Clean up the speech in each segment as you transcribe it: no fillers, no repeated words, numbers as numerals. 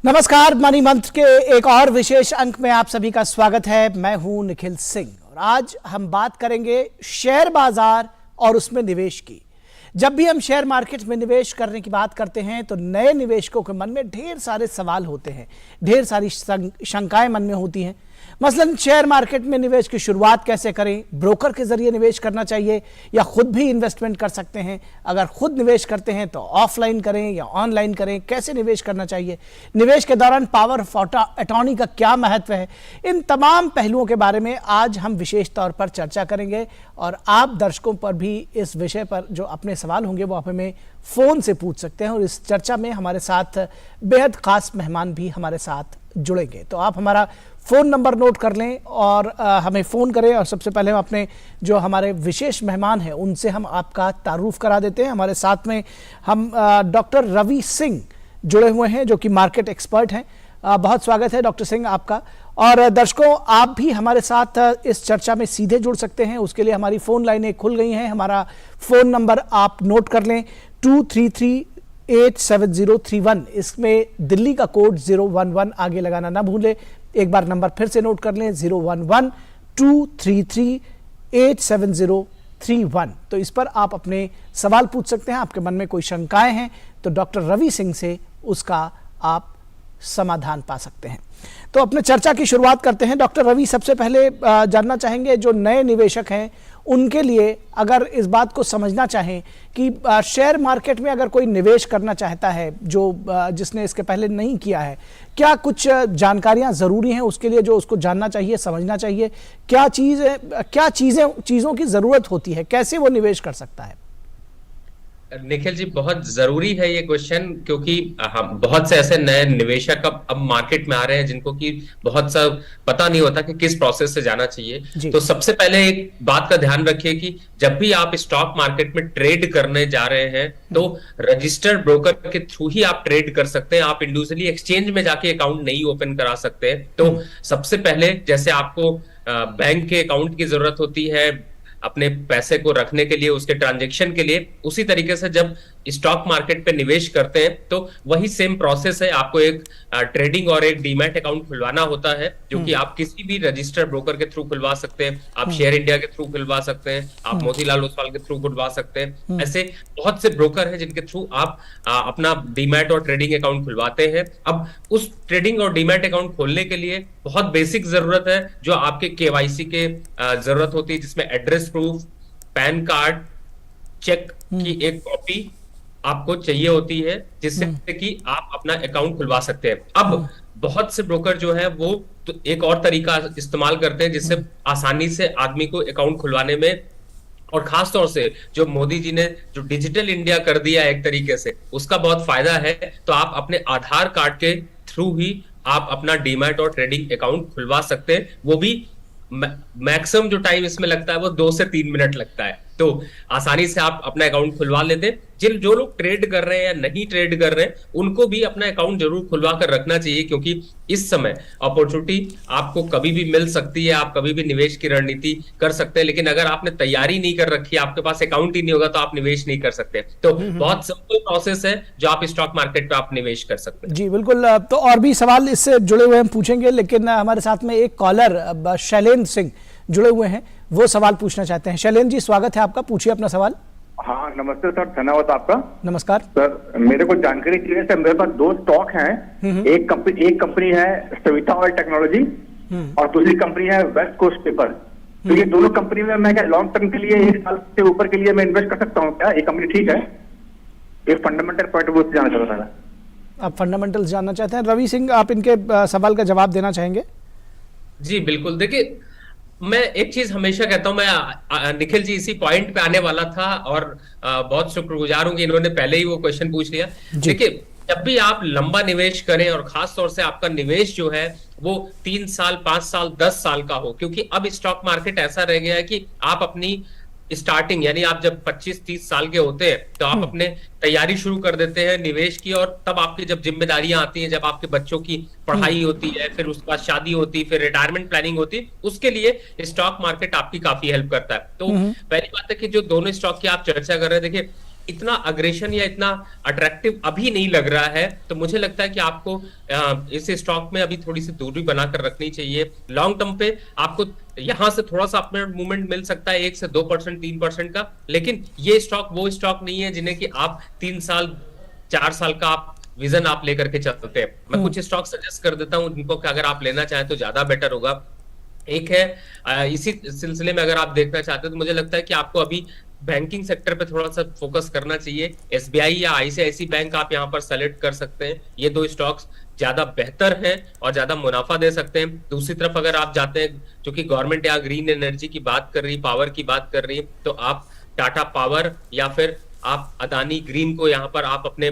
नमस्कार, मनी मंत्र के एक और विशेष अंक में आप सभी का स्वागत है। मैं हूं निखिल सिंह और आज हम बात करेंगे शेयर बाजार और उसमें निवेश की। जब भी हम शेयर मार्केट में निवेश करने की बात करते हैं तो नए निवेशकों के मन में ढेर सारे सवाल होते हैं, ढेर सारी शंकाएं मन में होती हैं। मसलन शेयर मार्केट में निवेश की शुरुआत कैसे करें, ब्रोकर के जरिए निवेश करना चाहिए या खुद भी इन्वेस्टमेंट कर सकते हैं। अगर खुद निवेश करते हैं तो ऑफलाइन करें या ऑनलाइन करें, कैसे निवेश करना चाहिए, निवेश के दौरान पावर ऑफ अटॉर्नी का क्या महत्व है। इन तमाम पहलुओं के बारे में आज हम विशेष तौर पर चर्चा करेंगे और आप दर्शकों पर भी इस विषय पर जो अपने सवाल होंगे वो आप हमें फ़ोन से पूछ सकते हैं। और इस चर्चा में हमारे साथ बेहद खास मेहमान भी हमारे साथ जुड़ेंगे, तो आप हमारा फ़ोन नंबर नोट कर लें और हमें फ़ोन करें। और सबसे पहले हम अपने जो हमारे विशेष मेहमान हैं उनसे हम आपका तारुफ करा देते हैं। हमारे साथ में हम डॉक्टर रवि सिंह जुड़े हुए हैं जो कि मार्केट एक्सपर्ट हैं। बहुत स्वागत है डॉक्टर सिंह आपका। और दर्शकों, आप भी हमारे साथ इस चर्चा में सीधे जुड़ सकते हैं, उसके लिए हमारी फ़ोन लाइनें खुल गई हैं। हमारा फ़ोन नंबर आप नोट कर लें 233-87031। इसमें दिल्ली का कोड 011 आगे लगाना ना भूलें। एक बार नंबर फिर से नोट कर लें 011-233-87031। तो इस पर आप अपने सवाल पूछ सकते हैं। आपके मन में कोई शंकाएं हैं तो डॉक्टर रवि सिंह से उसका आप समाधान पा सकते हैं। तो अपने चर्चा की शुरुआत करते हैं। डॉक्टर रवि, सबसे पहले जानना चाहेंगे जो नए निवेशक हैं उनके लिए, अगर इस बात को समझना चाहें कि शेयर मार्केट में अगर कोई निवेश करना चाहता है जो जिसने इसके पहले नहीं किया है, क्या कुछ जानकारियां ज़रूरी हैं उसके लिए जो उसको जानना चाहिए, समझना चाहिए? क्या चीज़ों की ज़रूरत होती है, कैसे वो निवेश कर सकता है? निखिल जी, बहुत जरूरी है ये क्वेश्चन, क्योंकि हम बहुत से ऐसे नए निवेशक अब मार्केट में आ रहे हैं जिनको कि बहुत सा पता नहीं होता कि किस प्रोसेस से जाना चाहिए। तो सबसे पहले एक बात का ध्यान रखिए कि जब भी आप स्टॉक मार्केट में ट्रेड करने जा रहे हैं तो रजिस्टर्ड ब्रोकर के थ्रू ही आप ट्रेड कर सकते हैं। आप इंडिविजुअली एक्सचेंज में जाके अकाउंट नहीं ओपन करा सकते हैं। तो सबसे पहले जैसे आपको बैंक के अकाउंट की जरूरत होती है अपने पैसे को रखने के लिए, उसके ट्रांजैक्शन के लिए, उसी तरीके से जब स्टॉक मार्केट पे निवेश करते हैं तो वही सेम प्रोसेस है। आपको एक ट्रेडिंग और एक डीमैट अकाउंट खुलवाना होता है जो कि आप किसी भी रजिस्टर्ड ब्रोकर के थ्रू खुलवा सकते हैं। आप शेयर इंडिया के थ्रू खुलवा सकते हैं, आप मोतीलाल ओसवाल के थ्रू खुलवा सकते हैं। ऐसे बहुत से ब्रोकर हैं जिनके थ्रू आप अपना डीमैट और ट्रेडिंग अकाउंट खुलवाते हैं। अब उस ट्रेडिंग और डीमैट अकाउंट खोलने के लिए बहुत बेसिक जरूरत है जो आपके केवाईसी के जरूरत होती है, जिसमें address proof, PAN card, cheque की एक कॉपी आपको चाहिए होती है, जिससे कि आप अपना अकाउंट खुलवा सकते हैं। अब बहुत से ब्रोकर जो है वो तो एक और तरीका इस्तेमाल करते हैं जिससे आसानी से आदमी को अकाउंट खुलवाने में, और खास तौर से जो मोदी जी ने जो डिजिटल इंडिया कर दिया है एक तरीके से, उसका बहुत फायदा है। तो आप अपने आधार कार्ड के थ्रू ही आप अपना डीमैट और ट्रेडिंग अकाउंट खुलवा सकते हैं। वो भी मैक्सिमम जो टाइम इसमें लगता है वो 2 से 3 मिनट लगता है। तो आसानी से आप अपना अकाउंट खुलवा लेते हैं। जो लोग ट्रेड कर रहे हैं या नहीं ट्रेड कर रहे हैं उनको भी अपना अकाउंट जरूर खुलवा कर रखना चाहिए, क्योंकि इस समय अपॉर्चुनिटी आपको कभी भी मिल सकती है। आप कभी भी निवेश की रणनीति कर सकते हैं, लेकिन अगर आपने तैयारी नहीं कर रखी, आपके पास अकाउंट ही नहीं होगा तो आप निवेश नहीं कर सकते। तो बहुत सिंपल प्रोसेस है जो आप स्टॉक मार्केट पे आप निवेश कर सकते हैं। जी बिल्कुल। तो और भी सवाल इससे जुड़े हुए हम पूछेंगे, लेकिन हमारे साथ में एक कॉलर शैलेंद्र सिंह जुड़े हुए हैं, वो सवाल पूछना चाहते हैं। शैलेंद्र जी, स्वागत है आपका, पूछिए अपना सवाल। हाँ नमस्ते सर, धन्यवाद आपका। नमस्कार सर, मेरे को जानकारी चाहिए सर। मेरे पास 2 स्टॉक हैं। एक कंपनी है सविता ऑयल टेक्नोलॉजी और दूसरी कंपनी है वेस्ट कोस्ट पेपर। तो ये दोनों कंपनी में मैं क्या लॉन्ग टर्म के लिए 1 साल से ऊपर के लिए मैं इन्वेस्ट कर सकता हूँ क्या? ये कंपनी ठीक है? ये फंडामेंटल पॉइंट ऑफ व्यू से जानना चाहता था। आप फंडामेंटल्स जानना चाहते हैं। रवि सिंह, आप इनके सवाल का जवाब देना चाहेंगे? जी बिल्कुल। देखिए, मैं एक चीज हमेशा कहता हूं, मैं निखिल जी इसी पॉइंट पे आने वाला था और बहुत शुक्रगुजार हूं कि इन्होंने पहले ही वो क्वेश्चन पूछ लिया। देखिए, जब भी आप लंबा निवेश करें और खास तौर से आपका निवेश जो है वो 3 साल, 5 साल, 10 साल का हो, क्योंकि अब स्टॉक मार्केट ऐसा रह गया है कि आप अपनी स्टार्टिंग यानी आप जब 25-30 साल के होते हैं तो आप अपने तैयारी शुरू कर देते हैं निवेश की, और तब आपकी जब जिम्मेदारियां आती हैं, जब आपके बच्चों की पढ़ाई होती है, फिर उसके बाद शादी होती है, फिर रिटायरमेंट प्लानिंग होती है, उसके लिए स्टॉक मार्केट आपकी काफी हेल्प करता है। तो पहली बात है कि जो दोनों स्टॉक की आप चर्चा कर रहे हैं, देखिए इतना अग्रेशन या इतना अट्रैक्टिव अभी नहीं लग रहा है, तो मुझे लगता है कि आपको इस स्टॉक में अभी थोड़ी सी दूरी बनाकर रखनी चाहिए। लॉन्ग टर्म पे आपको यहां से थोड़ा सा अपवर्ड मूवमेंट मिल सकता है 1 से 2%, 3% का, लेकिन ये स्टॉक वो स्टॉक नहीं है जिन्हें कि आप 3 साल 4 साल का आप विजन आप लेकर के चलते हैं। मैं कुछ स्टॉक सजेस्ट कर देता हूं जिनको अगर आप लेना चाहें तो ज्यादा बेटर होगा। एक है इसी सिलसिले में अगर आप देखना चाहते हैं तो मुझे लगता है कि आपको अभी बैंकिंग सेक्टर पे थोड़ा सा फोकस करना चाहिए। एसबीआई या आईसीआईसी बैंक आप यहां पर सेलेक्ट कर सकते हैं। ये दो स्टॉक्स ज्यादा बेहतर हैं और ज्यादा मुनाफा दे सकते हैं। दूसरी तरफ अगर आप जाते हैं, क्योंकि गवर्नमेंट यहाँ ग्रीन एनर्जी की बात कर रही, पावर की बात कर रही है, तो आप टाटा पावर या फिर आप अदानी ग्रीन को यहाँ पर आप अपने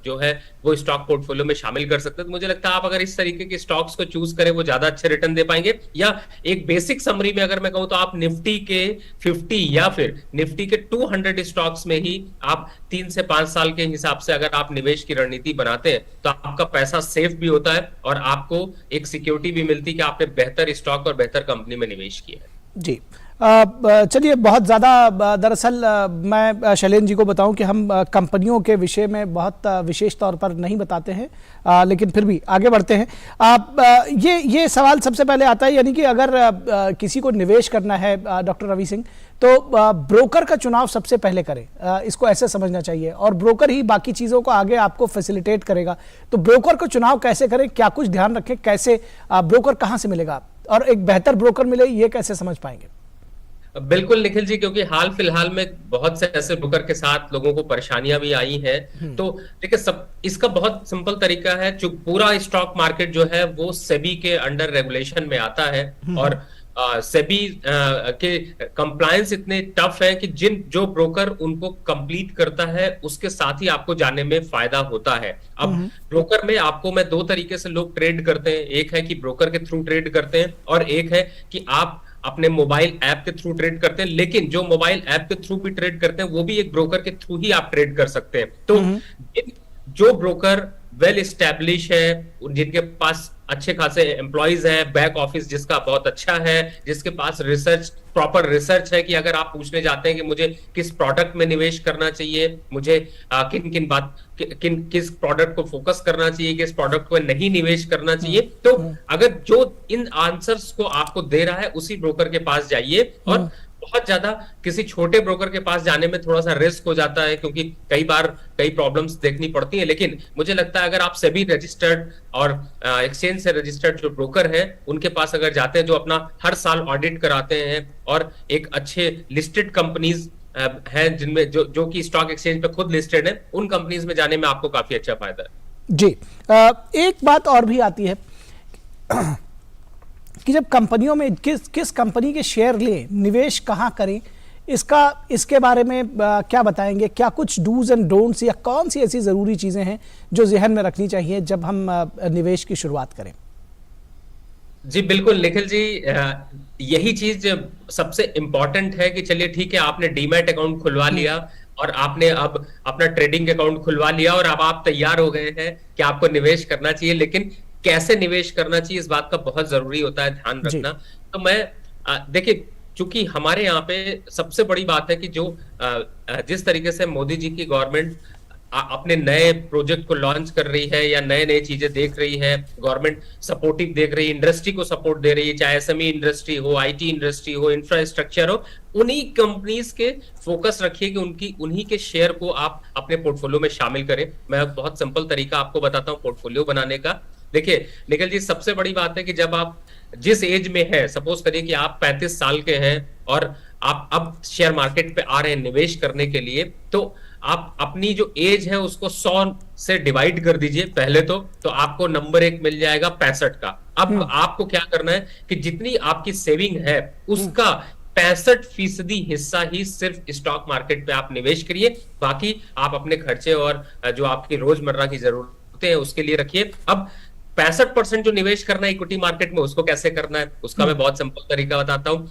जो है वो स्टॉक पोर्टफोलियो में शामिल कर सकते हैं। तो मुझे लगता है आप अगर इस तरीके के स्टॉक्स को चूज करें वो ज्यादा अच्छे रिटर्न दे पाएंगे। या एक बेसिक समरी में अगर मैं कहूं तो आप निफ्टी के 50 या फिर निफ्टी के 200 स्टॉक्स में ही आप 3 से 5 साल के हिसाब से अगर आप निवेश की रणनीति बनाते हैं तो आपका पैसा सेफ भी होता है और आपको एक सिक्योरिटी भी मिलती है कि आपने बेहतर स्टॉक और बेहतर कंपनी में निवेश किया है। जी चलिए, बहुत ज़्यादा दरअसल मैं शैलेंद्र जी को बताऊं कि हम कंपनियों के विषय में बहुत विशेष तौर पर नहीं बताते हैं, लेकिन फिर भी आगे बढ़ते हैं। ये सवाल सबसे पहले आता है, यानी कि अगर किसी को निवेश करना है डॉक्टर रवि सिंह, तो ब्रोकर का चुनाव सबसे पहले करें, इसको ऐसे समझना चाहिए, और ब्रोकर ही बाकी चीज़ों को आगे आपको फैसिलिटेट करेगा। तो ब्रोकर को चुनाव कैसे करें, क्या कुछ ध्यान रखें, कैसे ब्रोकर कहाँ से मिलेगा और एक बेहतर ब्रोकर मिले ये कैसे समझ पाएंगे? बिल्कुल निखिल जी, क्योंकि हाल फिलहाल में बहुत से ऐसे ब्रोकर के साथ लोगों को परेशानियां भी आई हैं। तो देखिए, सब इसका बहुत सिंपल तरीका है। जो पूरा स्टॉक मार्केट जो है वो सेबी के अंडर रेगुलेशन में आता है और सेबी के कंप्लायंस इतने टफ है कि जो ब्रोकर उनको कंप्लीट करता है उसके साथ ही आपको जाने में फायदा होता है। अब ब्रोकर में आपको मैं 2 तरीके से लोग ट्रेड करते हैं। एक है कि ब्रोकर के थ्रू ट्रेड करते हैं और एक है कि आप अपने मोबाइल ऐप के थ्रू ट्रेड करते हैं। लेकिन जो मोबाइल ऐप के थ्रू भी ट्रेड करते हैं वो भी एक ब्रोकर के थ्रू ही आप ट्रेड कर सकते हैं। तो जो ब्रोकर वेल एस्टैब्लिश है, जिनके पास अच्छे खासे एम्प्लॉइज हैं, बैक ऑफिस जिसका बहुत अच्छा है, जिसके पास प्रॉपर रिसर्च है कि अगर आप पूछने जाते हैं कि मुझे किस प्रोडक्ट में निवेश करना चाहिए, मुझे किस प्रोडक्ट को फोकस करना चाहिए, किस प्रोडक्ट को नहीं निवेश करना चाहिए, तो अगर जो इन आंसर्स को आपको दे रहा है उसी ब्रोकर के पास जाइए। और बहुत ज्यादा किसी छोटे ब्रोकर के पास जाने में थोड़ा सा रिस्क हो जाता है, क्योंकि कई बार कई प्रॉब्लम्स देखनी पड़ती हैं। लेकिन मुझे लगता है अगर आप सेबी रजिस्टर्ड और एक्सचेंज से रजिस्टर्ड जो ब्रोकर है उनके पास अगर जाते हैं, जो अपना हर साल ऑडिट कराते हैं और एक अच्छे लिस्टेड कंपनीज हैं जिनमें जो कि स्टॉक एक्सचेंज पे खुद लिस्टेड है, उन कंपनीज में जाने में आपको काफी अच्छा फायदा है। जी, एक बात और भी आती है कि जब कंपनियों में किस कंपनी के शेयर लें, निवेश कहाँ करें, इसके बारे में क्या बताएंगे? क्या कुछ डूज एंड डोंट्स या कौन सी ऐसी ज़रूरी चीज़ें हैं जो ज़हन में रखनी चाहिए जब हम निवेश की शुरुआत करें? जी बिल्कुल निखिल जी, यही चीज सबसे इंपॉर्टेंट है कि चलिए ठीक है, आपने डीमैट अकाउंट खुलवा लिया और आपने अब अपना ट्रेडिंग अकाउंट खुलवा लिया और अब आप तैयार हो गए हैं कि आपको निवेश करना चाहिए। लेकिन कैसे निवेश करना चाहिए इस बात का बहुत जरूरी होता है ध्यान रखना। तो मैं देखिए, चूंकि हमारे यहाँ पे सबसे बड़ी बात है कि जो जिस तरीके से मोदी जी की गवर्नमेंट अपने नए प्रोजेक्ट को लॉन्च कर रही है या नए नए चीजें देख रही है, गवर्नमेंट सपोर्टिव देख रही है, इंडस्ट्री को सपोर्ट दे रही है, चाहे एसएमई इंडस्ट्री हो, आईटी इंडस्ट्री हो, इंफ्रास्ट्रक्चर हो, उन्हीं कंपनीज के फोकस रखिए कि उन्हीं के शेयर को आप अपने पोर्टफोलियो में शामिल करें। मैं बहुत सिंपल तरीका आपको बताता हूँ पोर्टफोलियो बनाने का। देखिए निखिल जी, सबसे बड़ी बात है कि जब आप जिस एज में है, सपोज करिए कि आप 35 साल के हैं और आप अब शेयर मार्केट पे आ रहे हैं निवेश करने के लिए, तो आप अपनी जो एज है उसको 100 से डिवाइड कर दीजिए पहले तो आपको नंबर 1 मिल जाएगा 65 का। अब आपको क्या करना है कि जितनी आपकी सेविंग है उसका 65% हिस्सा ही सिर्फ स्टॉक मार्केट पे आप निवेश करिए, बाकी आप अपने खर्चे और जो आपकी रोजमर्रा की जरूरतें हैं उसके लिए रखिए। अब 65% जो निवेश करना है इक्विटी मार्केट में, उसको कैसे करना है उसका मैं बहुत सिंपल तरीका बताता हूं।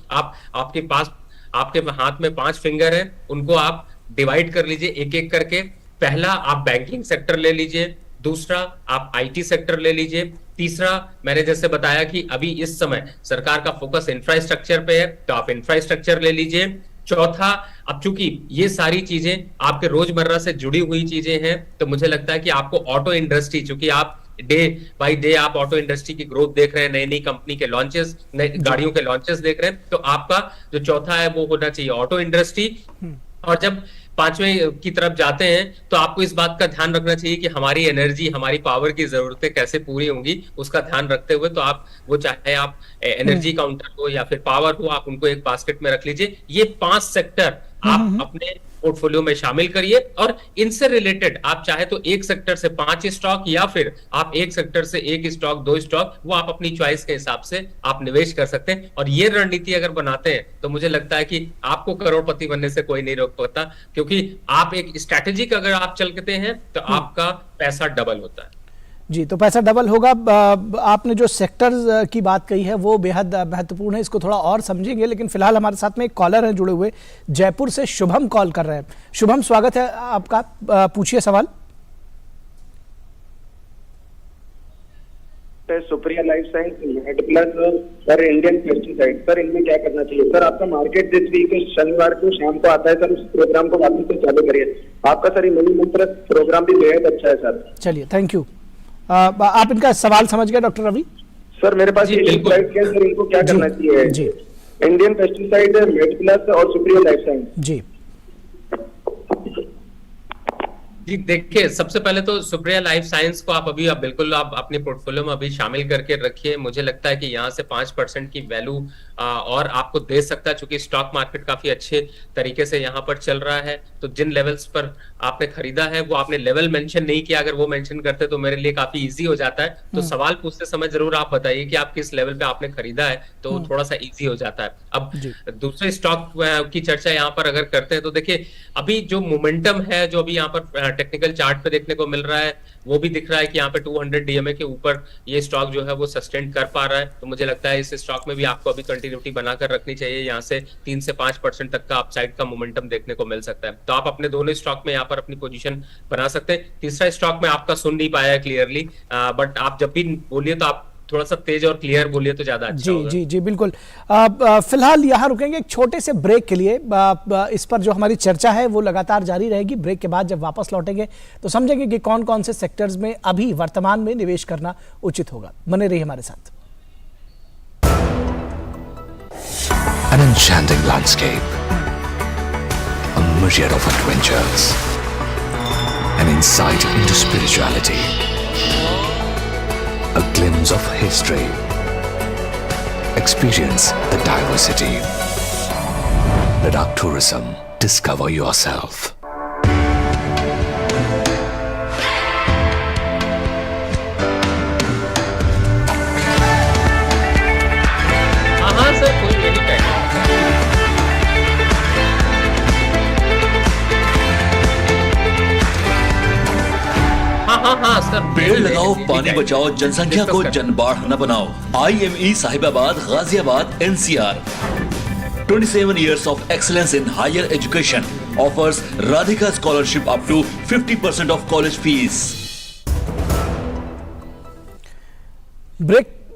आपके हाथ में 5 फिंगर हैं, उनको आप डिवाइड कर लीजिए एक एक करके। पहला आप बैंकिंग सेक्टर ले लीजिए, दूसरा आप आईटी सेक्टर ले लीजिए, तीसरा मैंने जैसे बताया कि अभी इस समय सरकार का फोकस इंफ्रास्ट्रक्चर पे है तो आप इंफ्रास्ट्रक्चर ले लीजिए, चौथा, अब चूंकि ये सारी चीजें आपके रोजमर्रा से जुड़ी हुई चीजें हैं, तो मुझे लगता है कि आपको ऑटो इंडस्ट्री, चूंकि आप डे बाय डे आप ऑटो इंडस्ट्री की ग्रोथ देख रहे हैं, नई नई कंपनी के लॉन्चेस, नई गाड़ियों के लॉन्चेस देख रहे हैं, तो आपका जो चौथा है वो होना चाहिए ऑटो इंडस्ट्री। और जब पांचवें की तरफ जाते हैं तो आपको इस बात का ध्यान रखना चाहिए कि हमारी एनर्जी, हमारी पावर की जरूरतें कैसे पूरी होंगी, उसका ध्यान रखते हुए तो आप वो, चाहे आप एनर्जी काउंटर हो या फिर पावर हो, आप उनको एक बास्केट में रख लीजिए। ये 5 सेक्टर आप अपने पोर्टफोलियो में शामिल करिए, और इनसे रिलेटेड आप चाहे तो एक सेक्टर से 5 स्टॉक, या फिर आप एक सेक्टर से 1 स्टॉक 2 स्टॉक, वो आप अपनी चॉइस के हिसाब से आप निवेश कर सकते हैं। और ये रणनीति अगर बनाते हैं तो मुझे लगता है कि आपको करोड़पति बनने से कोई नहीं रोक पाता, क्योंकि आप एक स्ट्रैटेजिक अगर आप चलते हैं तो आपका पैसा डबल होता है। जी, तो पैसा डबल होगा। आपने जो सेक्टर्स की बात कही है वो बेहद महत्वपूर्ण है, इसको थोड़ा और समझेंगे, लेकिन फिलहाल हमारे साथ में एक कॉलर है जुड़े हुए, जयपुर से शुभम कॉल कर रहे हैं। शुभम, स्वागत है आपका, पूछिए सवाल। Supriya life science, MedPlus sir, Indian pesticide, sir इनमें क्या करना चाहिए? सर आपका मार्केट दिस वीक शनिवार को शाम को आता है सर, उस प्रोग्राम को वापस से चालू करिए। आपका सर ये मनी मंत्र प्रोग्राम भी बेहद अच्छा है सर। चलिए, थैंक यू। आप इनका सवाल समझ गए डॉक्टर रवि? सर मेरे पास ये स्लाइड क्या, सर इनको क्या करना चाहिए? जी, इंडियन पेस्टिसाइड, मेडप्लस और सुप्रिया लाइफ साइंस। जी जी, देखिए, सबसे पहले तो सुप्रिया लाइफ साइंस को आप बिल्कुल आप अपने पोर्टफोलियो में अभी शामिल करके रखिए। मुझे लगता है कि यहाँ से 5% की वैल्यू और आपको दे सकता है, चूंकि स्टॉक मार्केट काफी अच्छे तरीके से यहाँ पर चल रहा है। तो जिन लेवल्स पर आपने खरीदा है वो आपने लेवल मेंशन नहीं किया, अगर वो मेंशन करते तो मेरे लिए काफी इजी हो जाता है। तो सवाल पूछते समय जरूर आप बताइए कि आप किस लेवल पे आपने खरीदा है, तो थोड़ा सा इजी हो जाता है। अब दूसरे स्टॉक की चर्चा यहाँ पर अगर करते हैं तो देखिए, अभी जो मोमेंटम है, जो अभी यहाँ पर टेक्निकल चार्ट पे देखने को मिल रहा है, वो भी दिख रहा है कि यहाँ पे 200 डीएमए के ऊपर ये स्टॉक जो है वो सस्टेन कर पा रहा है। तो मुझे लगता है इस स्टॉक में भी आपको अभी कंटिन्यूटी बनाकर रखनी चाहिए। यहाँ से 3 से 5% तक का अपसाइड का मोमेंटम देखने को मिल सकता है। तो आप अपने दोनों स्टॉक में यहाँ पर अपनी पोजीशन बना सकते हैं। तीसरा स्टॉक में आपका सुन नहीं पाया है क्लियरली, बट आप जब भी बोलिए तो आप थोड़ा सा तेज और क्लियर बोलिए तो ज्यादा अच्छा होगा। जी जी बिल्कुल। फिलहाल यहाँ रुकेंगे एक छोटे से ब्रेक के लिए। इस पर जो हमारी चर्चा है वो लगातार जारी रहेगी। ब्रेक के बाद जब वापस लौटेंगे तो समझेंगे कि कौन कौन से सेक्टर्स में अभी वर्तमान में निवेश करना उचित होगा। बने रहिए हमारे साथ। An enchanting landscape, a myriad of adventures, an insight into spirituality, a glimpse of history. Experience the diversity. Ladakh Tourism. Discover yourself. हाँ सर, कोई मेरी हाँ सर, पेड़ लगाओ, पानी बचाओ, जनसंख्या को जनबाढ़ न बनाओ। IME Sahibabad, Ghaziabad, NCR। 27 years of excellence in higher education offers Radhika scholarship up to 50% of college fees.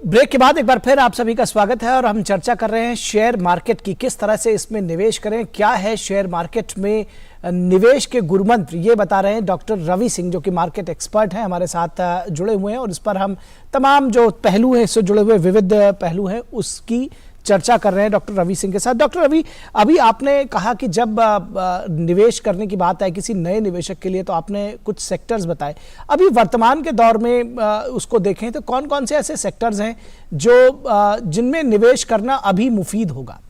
Break के बाद एक बार फिर आप सभी का स्वागत है और हम चर्चा कर रहे हैं शेयर मार्केट की, किस तरह से इसमें निवेश करें, क्या है शेयर मार्केट में निवेश के गुरुमंत्र, ये बता रहे हैं डॉक्टर रवि सिंह, जो कि मार्केट एक्सपर्ट हैं, हमारे साथ जुड़े हुए हैं और इस पर हम तमाम जो पहलू हैं, इससे जुड़े हुए विविध पहलू हैं, उसकी चर्चा कर रहे हैं डॉक्टर रवि सिंह के साथ। डॉक्टर रवि, अभी आपने कहा कि जब निवेश करने की बात है किसी नए निवेशक के लिए तो आपने कुछ सेक्टर्स बताए। अभी वर्तमान के दौर में उसको देखें तो कौन कौन से ऐसे सेक्टर्स हैं जो जिनमें निवेश करना अभी मुफीद होगा?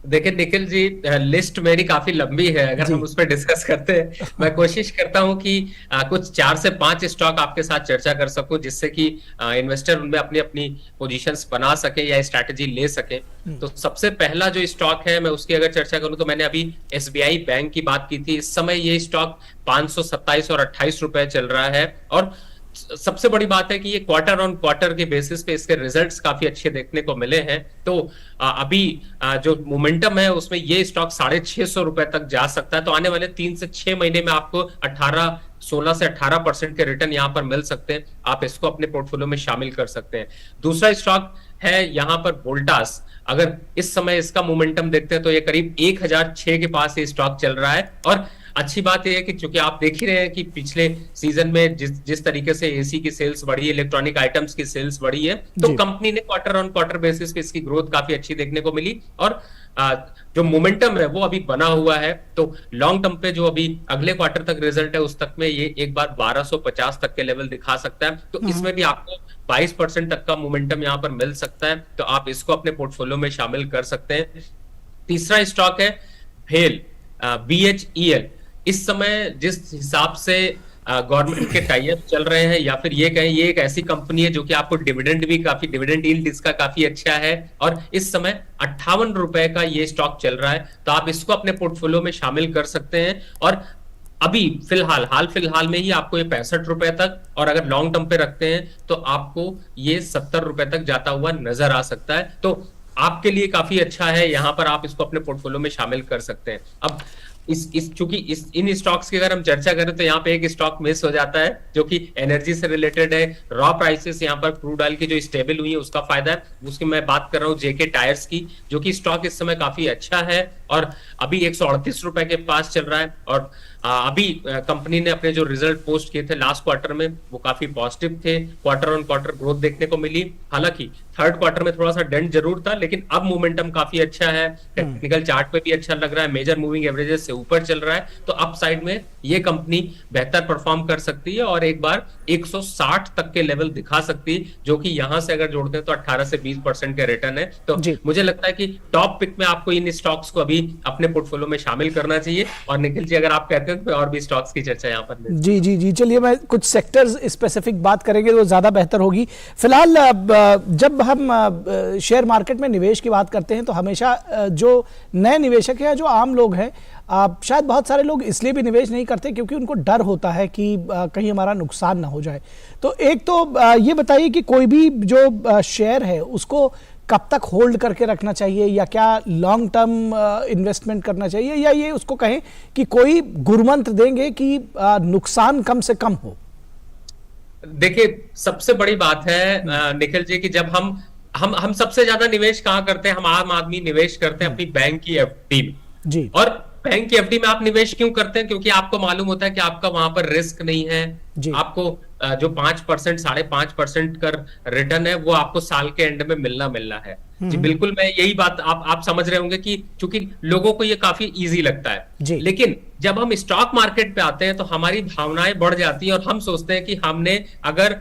देखिए निखिल जी, लिस्ट मेरी काफी लंबी है, अगर हम उस पर डिस्कस करते हैं। मैं कोशिश करता हूं कि कुछ 4 से 5 स्टॉक आपके साथ चर्चा कर सकूं, जिससे कि इन्वेस्टर उनमें अपनी अपनी पोजीशंस बना सके या स्ट्रैटेजी ले सके। तो सबसे पहला जो स्टॉक है, मैं उसकी अगर चर्चा करूं तो मैंने अभी SBI बैंक की बात की थी। इस समय ये स्टॉक 527 और 28 रुपए चल रहा है और सबसे बड़ी बात है कि ये क्वार्टर ऑन क्वार्टर के बेसिस पे इसके रिजल्ट्स काफी अच्छे देखने को मिले हैं। तो अभी जो मोमेंटम है उसमें ये स्टॉक 650 रुपए तक जा सकता है। तो आने वाले 3 से 6 महीने में आपको 16 से 18% के रिटर्न यहाँ पर मिल सकते हैं। आप इसको अपने पोर्टफोलियो में शामिल कर सकते हैं। दूसरा स्टॉक है यहाँ पर वोल्टास। अगर इस समय इसका मोमेंटम देखते हैं तो ये करीब 1006 के पास ये स्टॉक चल रहा है। और अच्छी बात यह है कि चूंकि आप देख ही रहे हैं कि पिछले सीजन में जिस तरीके से एसी की सेल्स बढ़ी है, इलेक्ट्रॉनिक आइटम्स की सेल्स बढ़ी है, तो कंपनी ने क्वार्टर ऑन क्वार्टर बेसिस पे इसकी ग्रोथ काफी अच्छी देखने को मिली। और जो मोमेंटम है वो अभी बना हुआ है। तो लॉन्ग टर्म पे जो अभी अगले क्वार्टर तक रिजल्ट है उस तक में ये एक बार 1250 तक के लेवल दिखा सकता है। तो इसमें भी आपको 22% तक का मोमेंटम यहाँ पर मिल सकता है। तो आप इसको अपने पोर्टफोलियो में शामिल कर सकते हैं। तीसरा स्टॉक है भेल, BHEL। इस समय जिस हिसाब से गवर्नमेंट के टाई अप चल रहे हैं, या फिर ये कहें ये एक ऐसी कंपनी है जो कि आपको डिविडेंड यील्ड इसका काफी अच्छा है। और इस समय 58 रुपए का ये स्टॉक चल रहा है। तो आप इसको अपने पोर्टफोलियो में शामिल कर सकते हैं। और अभी हाल फिलहाल में ही आपको ये 65 रुपए तक, और अगर लॉन्ग टर्म पे रखते हैं तो आपको ये 70 रुपए तक जाता हुआ नजर आ सकता है। तो आपके लिए काफी अच्छा है, यहां पर आप इसको अपने पोर्टफोलियो में शामिल कर सकते हैं। अब चूंकि इन स्टॉक्स की अगर हम चर्चा करें तो यहाँ पे एक स्टॉक मिस हो जाता है जो कि एनर्जी से रिलेटेड है। रॉ प्राइसेस यहाँ पर क्रूड ऑयल की जो स्टेबल हुई है उसका फायदा है। उसकी मैं बात कर रहा हूँ जेके टायर्स की, जो कि स्टॉक इस समय काफी अच्छा है और अभी 138 रुपए के पास चल रहा है। और अभी कंपनी ने अपने जो रिजल्ट पोस्ट किए थे लास्ट क्वार्टर में वो काफी पॉजिटिव थे। क्वार्टर ऑन क्वार्टर ग्रोथ देखने को मिली। हालांकि थर्ड क्वार्टर में थोड़ा सा डेंट जरूर था, लेकिन अब मोमेंटम काफी अच्छा है। टेक्निकल चार्ट पे भी अच्छा लग रहा है, मेजर मूविंग एवरेजेस से ऊपर चल रहा है। तो अप साइड में ये कंपनी बेहतर परफॉर्म कर सकती है और एक बार 160 तक के लेवल दिखा सकती है, जो कि यहां से अगर जोड़ते हैं तो 18 से 20% के रिटर्न है। तो मुझे लगता है कि टॉप पिक में आपको इन स्टॉक्स को अभी अपने पोर्टफोलियो में शामिल करना चाहिए। और निखिल जी अगर आप कहते हैं तो और भी स्टॉक्स की चर्चा यहाँ पर जी चलिए, मैं कुछ सेक्टर्स स्पेसिफिक बात करेंगे तो ज्यादा बेहतर होगी। फिलहाल जब हम शेयर मार्केट में निवेश की बात करते हैं तो हमेशा जो नए निवेशक हैं, जो आम लोग हैं, शायद बहुत सारे लोग इसलिए भी निवेश नहीं करते क्योंकि उनको डर होता है कि कहीं हमारा नुकसान ना हो जाए। तो एक तो ये बताइए कि कोई भी जो शेयर है उसको कब तक होल्ड करके रखना चाहिए, या क्या लॉन्ग टर्म इन्वेस्टमेंट करना चाहिए, या ये उसको कहें कि कोई गुरुमंत्र देंगे कि नुकसान कम से कम हो? देखिए, सबसे बड़ी बात है निखिल जी कि जब हम सबसे ज्यादा निवेश कहाँ करते हैं? हम आम आदमी निवेश करते हैं अपनी बैंक की एफडी में जी। और बैंक की एफडी में आप निवेश क्यों करते हैं? क्योंकि आपको मालूम होता है कि आपका वहां पर रिस्क नहीं है। आपको जो 5% 5.5% का रिटर्न है वो आपको साल के एंड में मिलना है। जी बिल्कुल, मैं यही बात आप समझ रहे होंगे कि चूंकि लोगों को ये काफी इजी लगता है, लेकिन जब हम स्टॉक मार्केट पे आते हैं तो हमारी भावनाएं बढ़ जाती हैं और हम सोचते हैं कि हमने अगर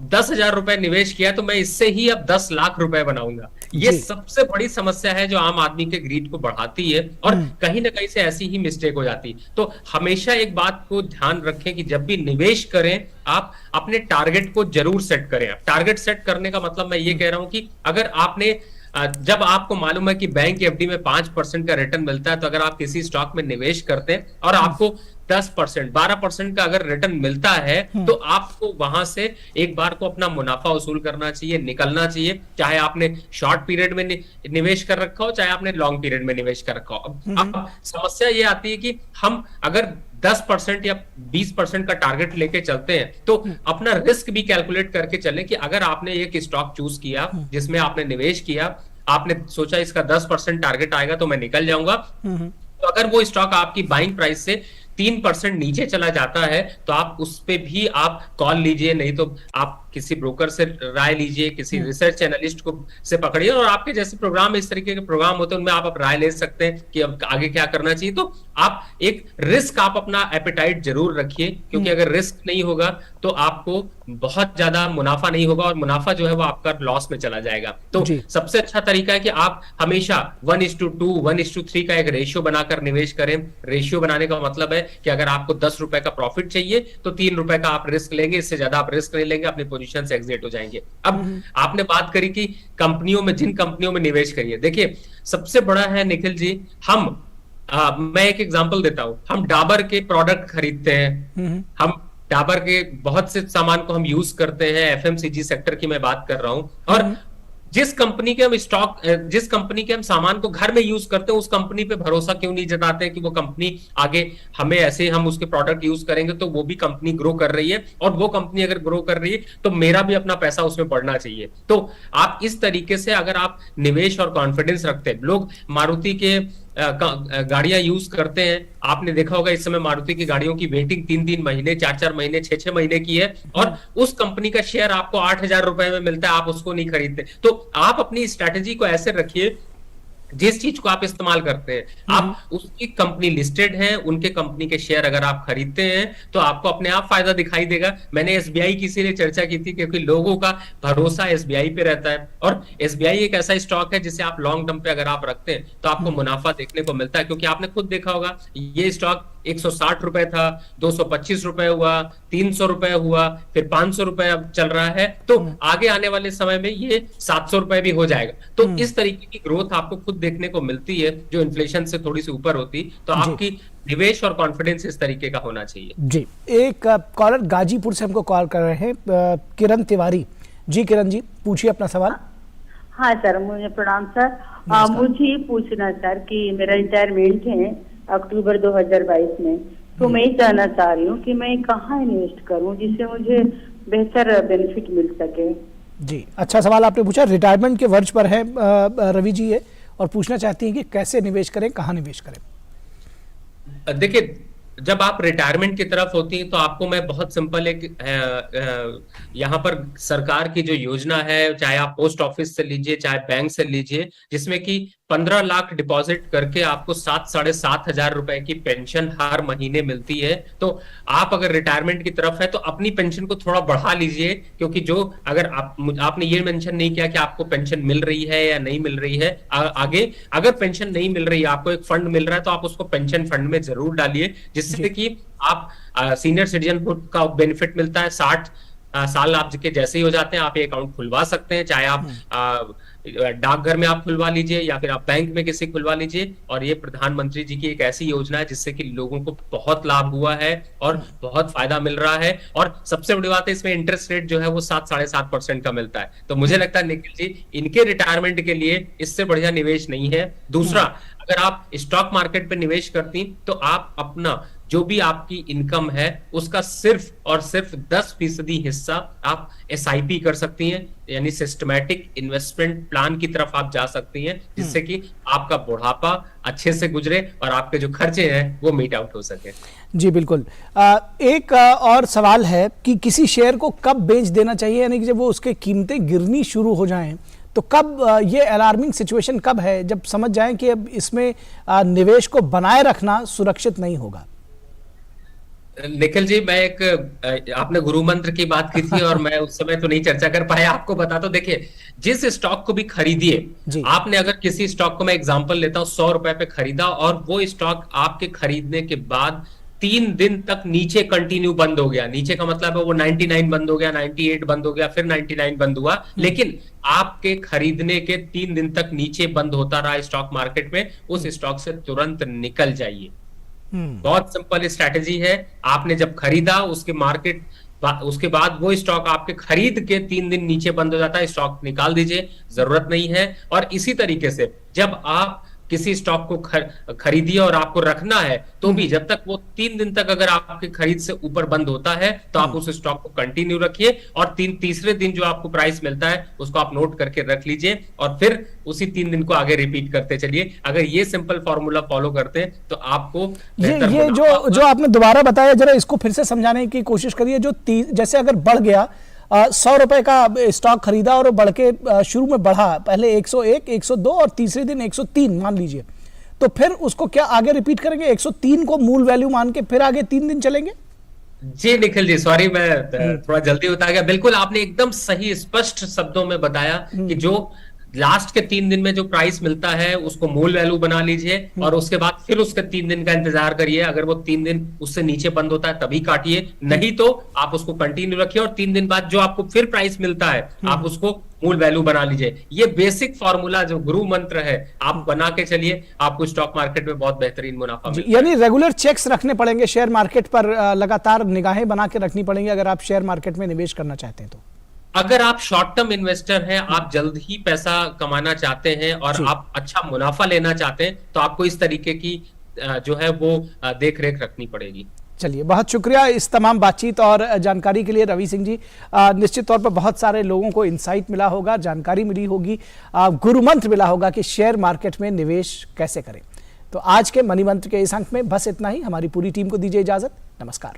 10,000 रुपए निवेश किया तो मैं इससे ही अब 10 लाख रुपए बनाऊंगा। ये सबसे बड़ी समस्या है जो आम आदमी के ग्रीड को बढ़ाती है और कहीं ना कहीं से ऐसी ही मिस्टेक हो जाती है। तो हमेशा एक बात को ध्यान रखें कि जब भी निवेश करें आप अपने टारगेट को जरूर सेट करें। टारगेट सेट करने का मतलब मैं ये कह रहा हूं कि अगर आपने जब आपको मालूम है कि बैंक की एफडी में 5% का रिटर्न मिलता है, तो अगर आप किसी स्टॉक में निवेश करते हैं और आपको 10% 12% का अगर रिटर्न मिलता है तो आपको वहां से एक बार को अपना मुनाफा वसूल करना चाहिए, निकलना चाहिए। चाहे आपने शॉर्ट पीरियड में निवेश कर रखा हो, चाहे आपने लॉन्ग पीरियड में निवेश कर रखा हो। अब समस्या ये आती है कि हम अगर 10% या 20% का टारगेट लेके चलते हैं तो अपना रिस्क भी कैलकुलेट करके चलें कि अगर आपने एक स्टॉक चूज किया जिसमें आपने निवेश किया, आपने सोचा इसका 10% टारगेट आएगा तो मैं निकल जाऊंगा, तो अगर वो स्टॉक आपकी बाइंग प्राइस से 3% नीचे चला जाता है तो आप उस पे भी आप कॉल लीजिए, नहीं तो आप किसी ब्रोकर से राय लीजिए, किसी रिसर्च एनालिस्ट को से पकड़िए। और आपके जैसे प्रोग्राम, इस तरीके के प्रोग्राम होते हैं उनमें आप राय ले सकते हैं कि अब आगे क्या करना चाहिए। तो आप एक रिस्क, आप अपना एपेटाइट जरूर रखिए, क्योंकि अगर रिस्क नहीं होगा तो आपको बहुत ज्यादा मुनाफा नहीं होगा और मुनाफा जो है वो आपका लॉस में चला जाएगा। तो सबसे अच्छा तरीका है कि आप हमेशा 1:2 1:3 का एक रेशियो बनाकर निवेश करें। रेशियो बनाने का मतलब है कि अगर आपको 10 रुपए का प्रॉफिट चाहिए तो 3 रुपए का आप रिस्क लेंगे, इससे ज्यादा आप रिस्क नहीं लेंगे, अपनी पोजीशन से एग्जिट हो जाएंगे। अब आपने बात करी कि कंपनियों में, जिन कंपनियों में निवेश करिए, देखिए सबसे बड़ा है निखिल जी, मैं एक एग्जांपल देता हूं। हम डाबर के प्रोडक्ट खरीदते हैं, हम डाबर के बहुत से सामान को हम यूज करते हैं, एफएमसीजी सेक्टर की मैं बात कर रहा हूं। और जिस कंपनी के हम सामान को घर में यूज करते हैं, उस कंपनी पे भरोसा क्यों नहीं जताते कि वो कंपनी आगे हमें ऐसे हम उसके प्रोडक्ट यूज करेंगे तो वो भी कंपनी ग्रो कर रही है, और वो कंपनी अगर ग्रो कर रही है तो मेरा भी अपना पैसा उसमें पड़ना चाहिए। तो आप इस तरीके से अगर आप निवेश और कॉन्फिडेंस रखते हैं, लोग मारुति के गाड़ियां यूज करते हैं, आपने देखा होगा इस समय मारुति की गाड़ियों की वेटिंग 3-3 महीने, 4-4 महीने, 6-6 महीने की है, और उस कंपनी का शेयर आपको 8,000 रुपए में मिलता है, आप उसको नहीं खरीदते। तो आप अपनी स्ट्रेटेजी को ऐसे रखिए, जिस चीज को आप इस्तेमाल करते हैं, आप उसकी कंपनी लिस्टेड है, उनके कंपनी के शेयर अगर आप खरीदते हैं तो आपको अपने आप फायदा दिखाई देगा। मैंने एसबीआई की इसीलिए चर्चा की थी क्योंकि लोगों का भरोसा एसबीआई पे रहता है, और एसबीआई एक ऐसा स्टॉक है जिसे आप लॉन्ग टर्म पे अगर आप रखते हैं तो आपको मुनाफा देखने को मिलता है। क्योंकि आपने खुद देखा होगा ये स्टॉक 160 रुपए था, 225 रुपए हुआ, 300 रुपए हुआ, फिर 500 रुपए अब चल रहा है, तो आगे आने वाले समय में ये 700 रुपए भी हो जाएगा। तो इस तरीके की ग्रोथ आपको खुद देखने को मिलती है जो इन्फ्लेशन से थोड़ी सी ऊपर होती। तो आपकी निवेश और कॉन्फिडेंस इस तरीके का होना चाहिए। जी, एक कॉलर गाजीपुर से हमको कॉल कर रहे हैं, किरण तिवारी जी। किरण जी, पूछिए अपना सवाल। हाँ सर, मुझे प्रणाम सर। मुझे ये पूछना सर कि मेरा रिटायरमेंट है अक्टूबर 2022 में, तो मैं जानना चाह रही हूँ कि मैं कहाँ इन्वेस्ट करूँ जिससे मुझे बेहतर बेनिफिट मिल सके। जी, अच्छा सवाल आपने पूछा। रिटायरमेंट के वर्ष पर है रवि जी ये, और पूछना चाहती हैं कि कैसे निवेश करें, कहाँ निवेश करें। देखिए, जब आप रिटायरमेंट की तरफ होती हैं तो आपको मैं बहुत सिंपल एक यहाँ पर सरकार की जो योजना है, चाहे आप पोस्ट ऑफिस से लीजिए चाहे बैंक से लीजिए, जिसमें कि 15 लाख डिपॉजिट करके आपको 7-7.5 हजार रुपए की पेंशन हर महीने मिलती है। तो आप अगर रिटायरमेंट की तरफ है तो अपनी पेंशन को थोड़ा बढ़ा लीजिए, क्योंकि जो अगर आपने ये मेंशन नहीं किया कि आपको पेंशन मिल रही है या नहीं मिल रही है, आगे अगर पेंशन नहीं मिल रही है, आपको एक फंड मिल रहा है तो आप उसको पेंशन फंड में जरूर डालिए, जिससे कि आप सीनियर सिटीजनहुड का बेनिफिट मिलता है। 60 साल आपके जैसे ही हो जाते हैं आप ये अकाउंट खुलवा सकते हैं, चाहे आप डाकघर में आप खुलवा लीजिए या फिर आप बैंक में किसी खुलवा लीजिए। और ये प्रधानमंत्री जी की एक ऐसी योजना है जिससे कि लोगों को बहुत लाभ हुआ है और बहुत फायदा मिल रहा है। और सबसे बड़ी बात है, इसमें इंटरेस्ट रेट जो है वो 7-7.5% का मिलता है। तो मुझे लगता है निखिल जी, इनके रिटायरमेंट के लिए इससे बढ़िया निवेश नहीं है। दूसरा, अगर आप स्टॉक मार्केट पे निवेश करती तो आप अपना जो भी आपकी इनकम है उसका सिर्फ और सिर्फ 10% हिस्सा आप SIP कर सकती हैं, यानी सिस्टमैटिक इन्वेस्टमेंट प्लान की तरफ आप जा सकती हैं, जिससे कि आपका बुढ़ापा अच्छे से गुजरे और आपके जो खर्चे हैं वो मीट आउट हो सके। जी बिल्कुल। एक और सवाल है कि किसी शेयर को कब बेच देना चाहिए, यानी कि जब वो उसके कीमतें गिरनी शुरू हो जाएं तो कब, ये अलार्मिंग सिचुएशन कब है जब समझ जाएं कि अब इसमें निवेश को बनाए रखना सुरक्षित नहीं होगा। निखिल जी, मैं एक आपने गुरु मंत्र की बात की थी और मैं उस समय तो नहीं चर्चा कर पाया, आपको बता तो देखिए, जिस स्टॉक को भी खरीदिए, आपने अगर किसी स्टॉक को, मैं एग्जांपल लेता हूं, 100 रुपए पे खरीदा और वो स्टॉक आपके खरीदने के बाद 3 दिन तक नीचे कंटिन्यू बंद हो गया। नीचे का मतलब है वो 99 बंद हो गया, 98 बंद हो गया, फिर 99 बंद हुआ, लेकिन आपके खरीदने के 3 दिन तक नीचे बंद होता रहा स्टॉक मार्केट में, उस स्टॉक से तुरंत निकल जाइए। बहुत सिंपल स्ट्रैटेजी है। आपने जब खरीदा उसके बाद वो स्टॉक आपके खरीद के 3 दिन नीचे बंद हो जाता है, स्टॉक निकाल दीजिए, जरूरत नहीं है। और इसी तरीके से जब आप किसी स्टॉक को खरीदिए और आपको रखना है तो भी जब तक वो 3 दिन तक अगर आपके खरीद से ऊपर बंद होता है तो आप उस स्टॉक को कंटिन्यू रखिए, और तीसरे दिन जो आपको प्राइस मिलता है उसको आप नोट करके रख लीजिए और फिर उसी 3 दिन को आगे रिपीट करते चलिए। अगर ये सिंपल फॉर्मूला फॉलो करते हैं तो आपको ये जो आपने दोबारा बताया, जरा इसको फिर से समझाने की कोशिश करिए। जो जैसे अगर बढ़ गया 100 रुपए का स्टॉक खरीदा और बढ़ के शुरू में बढ़ा, पहले 101, 102 और तीसरे दिन 103 मान लीजिए, तो फिर उसको क्या आगे रिपीट करेंगे? 103 को मूल वैल्यू मान के फिर आगे 3 दिन चलेंगे? जी निखिल जी, सॉरी मैं थोड़ा जल्दी बता गया। बिल्कुल आपने एकदम सही स्पष्ट शब्दों में बताया कि जो लास्ट के 3 दिन में जो प्राइस मिलता है उसको मूल वैल्यू बना लीजिए और उसके बाद फिर उसके 3 दिन का इंतजार करिए। अगर वो 3 दिन उससे नीचे बंद होता है तभी काटिए, नहीं तो आप उसको कंटिन्यू रखिए और 3 दिन बाद जो आपको फिर प्राइस मिलता है आप उसको मूल वैल्यू बना लीजिए। ये बेसिक फॉर्मूला जो गुरु मंत्र है, आप बना के चलिए, आपको स्टॉक मार्केट में बहुत बेहतरीन मुनाफा मिलेगा। यानी रेगुलर चेक्स रखने पड़ेंगे शेयर मार्केट पर, लगातार निगाहें बना के रखनी पड़ेंगी अगर आप शेयर मार्केट में निवेश करना चाहते हैं तो। अगर आप शॉर्ट टर्म इन्वेस्टर हैं, आप जल्द ही पैसा कमाना चाहते हैं और आप अच्छा मुनाफा लेना चाहते हैं, तो आपको इस तरीके की जो है वो देख रेख रखनी पड़ेगी। चलिए, बहुत शुक्रिया इस तमाम बातचीत और जानकारी के लिए रवि सिंह जी। निश्चित तौर पर बहुत सारे लोगों को इंसाइट मिला होगा, जानकारी मिली होगी, गुरु मंत्र मिला होगा कि शेयर मार्केट में निवेश कैसे करें। तो आज के मनी मंत्र के इस अंक में बस इतना ही। हमारी पूरी टीम को दीजिए इजाजत। नमस्कार।